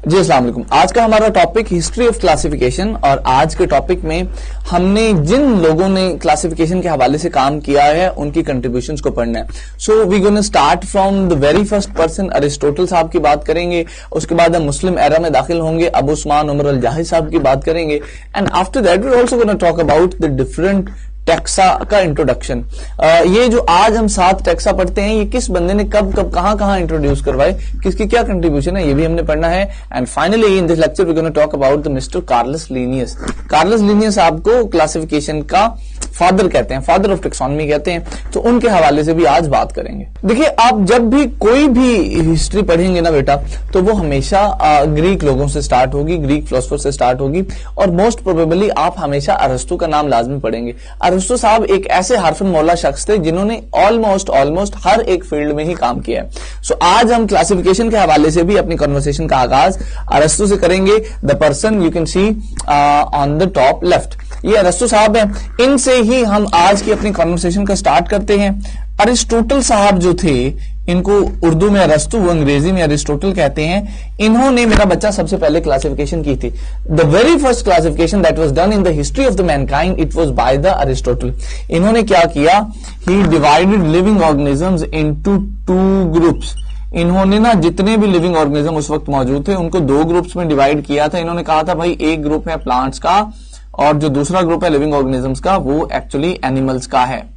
जी अस्सलाम वालेकुम। आज का हमारा टॉपिक हिस्ट्री ऑफ क्लासिफिकेशन, और आज के टॉपिक में हमने जिन लोगों ने क्लासिफिकेशन के हवाले से काम किया है उनकी कंट्रीब्यूशंस को पढ़ना है। So we gonna start from the very first person, Aristotle साहब की बात करेंगे। उसके बाद हम मुस्लिम एरा में दाखिल होंगे, अबू उस्मान उमर अल जाहिद साहब की बात करेंगे। And after that we also gonna talk about the different taxa का इंट्रोडक्शन। ये जो आज हम 7 टेक्सा पढ़ते हैं, ये किस बंदे ने कब कब कहां इंट्रोड्यूस करवाए, किसकी क्या कंट्रीब्यूशन है, ये भी हमने पढ़ना है। And finally in this lecture we gonna talk about the mister Carolus Linnaeus. Carolus Linnaeus आपको क्लासिफिकेशन का फादर कहते हैं, फादर ऑफ टेक्सोनॉमी कहते हैं, तो उनके हवाले से भी आज बात करेंगे। देखिए, आप जब भी कोई भी हिस्ट्री पढ़ेंगे ना बेटा, तो वो हमेशा ग्रीक लोगों से स्टार्ट होगी, ग्रीक फिलोसफर से स्टार्ट होगी, और मोस्ट प्रोबेबली आप हमेशा अरस्तु का नाम लाजमी पढ़ेंगे। अरस्तु साहब एक ऐसे हरफन मौला शख्स थे जिन्होंने ऑलमोस्ट हर एक फील्ड में ही काम किया है। सो आज हम क्लासिफिकेशन के हवाले से भी अपनी कन्वर्सेशन का आगाज अरस्तु से करेंगे। The person you can see on the top left, ये अरस्तु साहब हैं। इनसे ही हम आज की अपनी कॉन्वर्सेशन का स्टार्ट करते हैं। अरिस्टोटल साहब जो थे, इनको उर्दू में अरस्तु, वो अंग्रेजी में अरिस्टोटल कहते हैं। इन्होंने मेरा बच्चा सबसे पहले क्लासिफिकेशन की थी। The very first classification that was done in the history of the mankind, it was by the Aristotle. इन्होंने क्या किया, he divided living organisms into 2 groups. इन्होंने ना जितने भी लिविंग ऑर्गेनिज्म उस वक्त मौजूद थे उनको 2 ग्रुप्स में डिवाइड किया था। इन्होंने कहा था भाई एक ग्रुप है प्लांट्स का और जो दूसरा ग्रुप है लिविंग ऑर्गेनिजम्स का वो एक्चुअली एनिमल्स का है।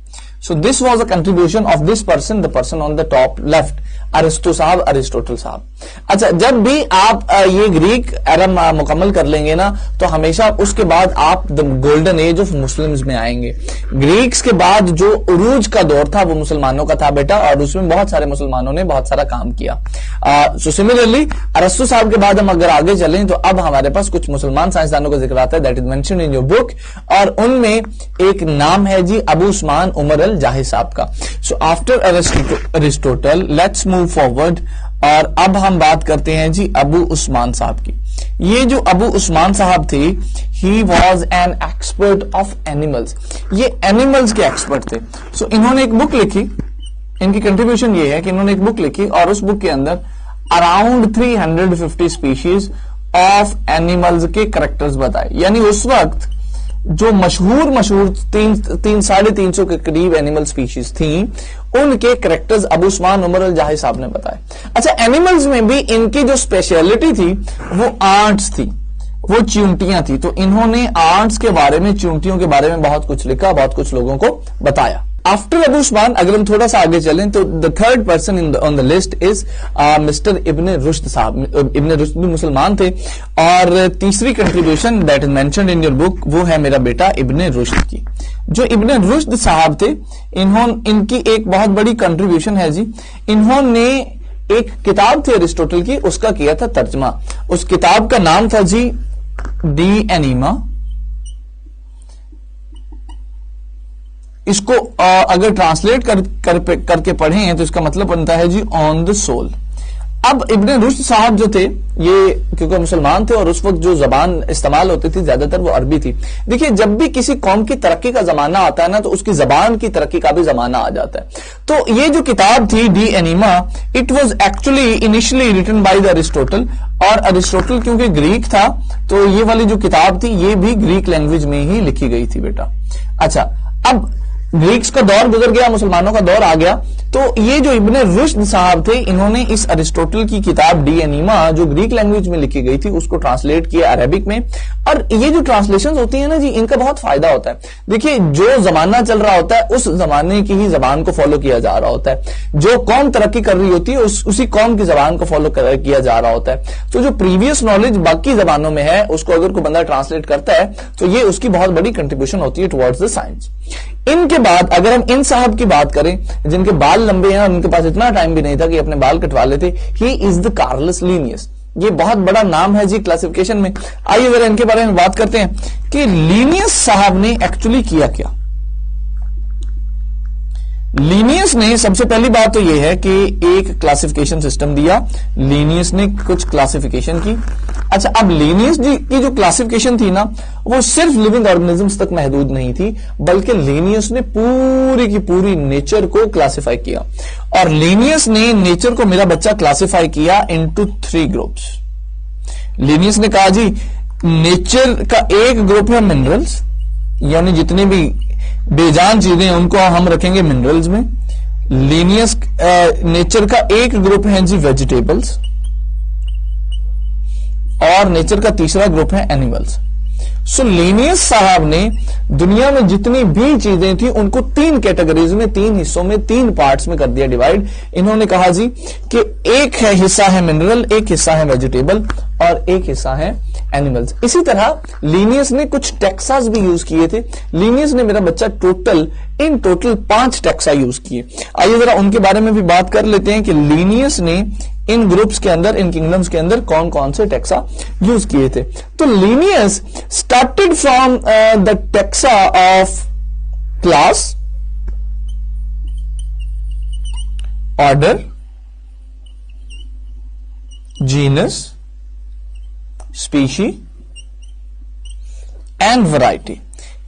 So this was a contribution of this person, the person on the top left, Aristo साहब, अरिस्टोटल साहब। अच्छा, जब भी आप ये ग्रीक एरा मुकम्मल कर लेंगे ना, तो हमेशा उसके बाद आप the golden age of Muslims में आएंगे। ग्रीक्स के बाद जो उरूज का दौर था वो मुसलमानों का था बेटा, और उसमें बहुत सारे मुसलमानों ने बहुत सारा काम किया। सो सिमिलरली अरस्तु साहब के बाद हम अगर आगे चलें तो अब हमारे पास कुछ मुसलमान साइंसदानों का जिक्र आता है, that is mentioned in your book, और उनमें एक नाम है जी अबू उस्मान उमर अल जाहिद साहब का। So after Aristotle let's move forward, और अब हम बात करते हैं जी अबू उस्मान साहब की। ये जो अबू उस्मान साहब थे, he was an expert of animals. ये एनिमल्स के एक्सपर्ट थे। सो इन्होंने एक बुक लिखी, इनकी कंट्रीब्यूशन ये है कि इन्होंने एक बुक लिखी और उस बुक के अंदर अराउंड 350 स्पीशीज ऑफ एनिमल्स के कैरेक्टर्स बताए। यानी उस वक्त जो मशहूर 350 के करीब एनिमल स्पीशीज थी, उनके कैरेक्टर्स अबू उस्मान उमर अल जाहिद साहब ने बताए। अच्छा, एनिमल्स में भी इनकी जो स्पेशलिटी थी वो आंट्स थी, वो चींटियां थी। तो इन्होंने आंट्स के बारे में, चींटियों के बारे में बहुत कुछ लिखा, बहुत कुछ लोगों को बताया। आफ्टर अबू उस्मान अगर हम थोड़ा सा आगे चलें तो the third person on the list is mister Ibn Rushd साहब। इब्ने रुश्द भी मुसलमान थे, और तीसरी contribution that is mentioned in your book वो है मेरा बेटा इब्ने रुश्द की। जो इब्ने रुश्द साहब थे, इनकी एक बहुत बड़ी कंट्रीब्यूशन है जी। इन्होंने एक किताब थी अरिस्टोटल की, उसका किया था तर्जमा। उस किताब का नाम था जी डी एनिमा। इसको अगर ट्रांसलेट करके पढ़ें तो इसका मतलब बनता है जी ऑन द सोल। अब इब्ने रुश्द साहब जो थे, ये क्योंकि मुसलमान थे और उस वक्त जो जबान इस्तेमाल होती थी ज्यादातर वो अरबी थी। देखिए, जब भी किसी कौम की तरक्की का जमाना आता है ना, तो उसकी जबान की तरक्की का भी जमाना आ जाता है। तो ये जो किताब थी De Anima, it was actually initially written by the Aristotle, और अरिस्टोटल क्योंकि ग्रीक था तो ये वाली जो किताब थी ये भी ग्रीक लैंग्वेज में ही लिखी गई थी बेटा। अच्छा, अब ग्रीक्स का दौर गुजर गया, मुसलमानों का दौर आ गया, तो ये जो इब्ने रुश्द साहब थे, इन्होंने इस अरिस्टोटल की किताब डी एनिमा जो ग्रीक लैंग्वेज में लिखी गई थी उसको ट्रांसलेट किया अरेबिक में। और ये जो ट्रांसलेशंस होती है ना जी, इनका बहुत फायदा होता है। देखिए, जो जमाना चल रहा होता है उस जमाने की ही जबान को फॉलो किया जा रहा होता है। जो कौम तरक्की कर रही होती है उसी कौम की जबान को फॉलो किया जा रहा होता है। तो जो प्रीवियस नॉलेज बाकी जबानों में है उसको अगर कोई बंदा ट्रांसलेट करता है तो ये उसकी बहुत बड़ी कंट्रीब्यूशन होती है टुवर्ड्स द साइंस। इनके बाद अगर हम इन साहब की बात करें, जिनके बाल लंबे हैं और उनके पास इतना टाइम भी नहीं था कि अपने बाल कटवा लेते, he is the Carolus Linnaeus. ये बहुत बड़ा नाम है जी क्लासिफिकेशन में। आइए जरा इनके बारे में बात करते हैं कि लीनियस साहब ने एक्चुअली किया क्या। लीनियस ने सबसे पहली बात तो यह है कि एक क्लासिफिकेशन सिस्टम दिया, लीनियस ने कुछ क्लासिफिकेशन की। अच्छा, अब लीनियस जी की जो क्लासिफिकेशन थी ना, वो सिर्फ लिविंग ऑर्गेनिजम्स तक महदूद नहीं थी, बल्कि लीनियस ने पूरी की पूरी नेचर को क्लासिफाई किया। और लीनियस ने नेचर को मेरा बच्चा क्लासिफाई किया इनटू 3 ग्रुप्स। लिनियस ने कहा जी नेचर का एक ग्रुप है मिनरल्स, यानी जितनी भी बेजान चीजें हैं उनको हम रखेंगे मिनरल्स में। लिनियस नेचर का एक ग्रुप है जी वेजिटेबल्स, और नेचर का तीसरा ग्रुप है एनिमल्स। सो लिनियस साहब ने दुनिया में जितनी भी चीजें थी उनको 3 कैटेगरीज में, 3 हिस्सों में, 3 पार्ट्स में कर दिया डिवाइड। इन्होंने कहा जी कि एक है हिस्सा है मिनरल, एक हिस्सा है वेजिटेबल और एक हिस्सा है एनिमल्स। इसी तरह लिनियस ने कुछ टेक्सास भी यूज किए थे। लिनियस ने मेरा बच्चा इन टोटल 5 टेक्सा यूज किए। आइए जरा उनके बारे में भी बात कर लेते हैं कि लिनियस ने इन ग्रुप्स के अंदर, इन किंगडम्स के अंदर कौन कौन से टेक्सा यूज किए थे। तो Linnaeus started from the taxa of class, order, genus, species and variety.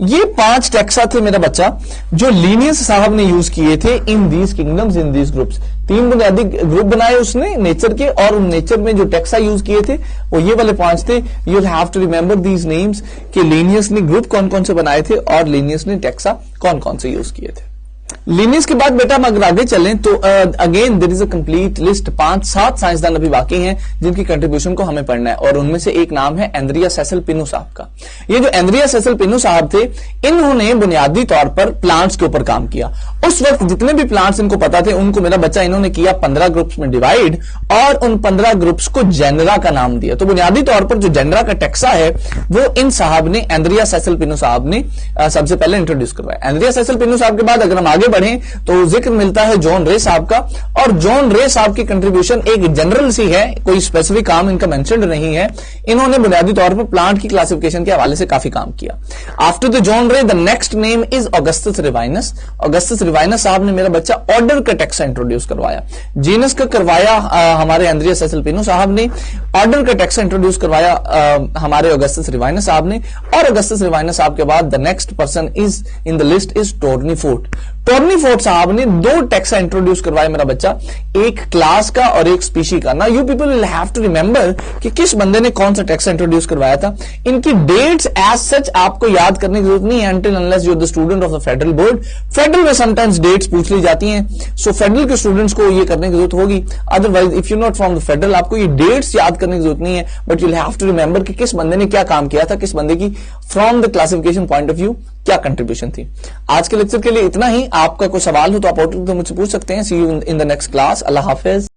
ये 5 टेक्सा थे मेरा बच्चा जो लिनियस साहब ने यूज किए थे in these kingdoms, in these groups. 3 बुनियादी ग्रुप बनाए उसने नेचर के, और नेचर में जो टेक्सा यूज किए थे वो ये वाले 5 थे। You will have to remember these names कि लिनियस ने ग्रुप कौन कौन से बनाए थे और लिनियस ने टेक्सा कौन कौन से यूज किए थे। लिनियस के बाद बेटा हम अगर आगे चलें तो again there is a complete list. 5-7 साइंसदान अभी बाकी हैं जिनकी कंट्रीब्यूशन को हमें पढ़ना है, और उनमें से एक नाम है एंड्रिया सेसल पिनो साहब का। ये जो एंड्रिया सेसल पिनो साहब थे, इन्होंने बुनियादी तौर पर प्लांट्स के ऊपर काम किया। उस वक्त जितने भी प्लांट्स इनको पता थे उनको मेरा बच्चा इन्होंने किया 15 ग्रुप्स में डिवाइड, और उन 15 ग्रुप्स को जेनरा का नाम दिया। तो बुनियादी तौर पर जो जेनरा का टेक्सा है वो इन साहब ने, एंड्रिया सेसल पिनो साहब ने सबसे पहले इंट्रोड्यूस करवाया। एंड्रिया सेसल पिनो साहब के बाद अगर हम आगे बढ़ें तो जिक्र मिलता है जॉन रे साहब का, और जॉन रे साहब की कंट्रीब्यूशन एक जनरल सी है, कोई स्पेसिफिक काम इनका मेंशन्ड नहीं है। इन्होंने बुनियादी तौर पर प्लांट की क्लासिफिकेशन के हवाले से काफी काम किया। After the John Ray the next name is Augustus Rivinus. Augustus Rivinus साहब ने मेरा बच्चा ऑर्डर का टेक्सा इंट्रोड्यूस करवाया। जीनस का करवाया हमारे एंड्रिया सेसल पिनो साहब ने, ऑर्डर का टेक्सा इंट्रोड्यूस करवाया हमारे ऑगस्टस रिवाइनस साहब ने, और ऑगस्टस रिवाइनस साहब के बाद the next person is in the list is Tournefort. Tournefort साहब ने 2 टेक्सा इंट्रोड्यूस करवाए मेरा बच्चा, एक क्लास का और एक स्पीशी का। ना you people will have to remember कि किस बंदे ने कौन सा टेक्सा इंट्रोड्यूस करवाया था। इनकी डेट्स एज सच आपको याद करने की जरूरत नहीं है until unless you're the student of the federal board. Federal में समटाइम्स डेट्स पूछ ली जाती हैं, सो फेडरल के स्टूडेंट्स को ये करने की जरूरत होगी। Otherwise if you not from the federal, आपको ये डेट्स याद करने की जरूरत नहीं है, but you will have to remember कि किस बंदे ने क्या काम किया था, किस बंदे की from the classification point of view क्या कंट्रीब्यूशन थी। आज के लेक्चर के लिए इतना ही। आपका कोई सवाल हो तो आप मुझसे पूछ सकते हैं। See you in the next class. अल्लाह हाफिज।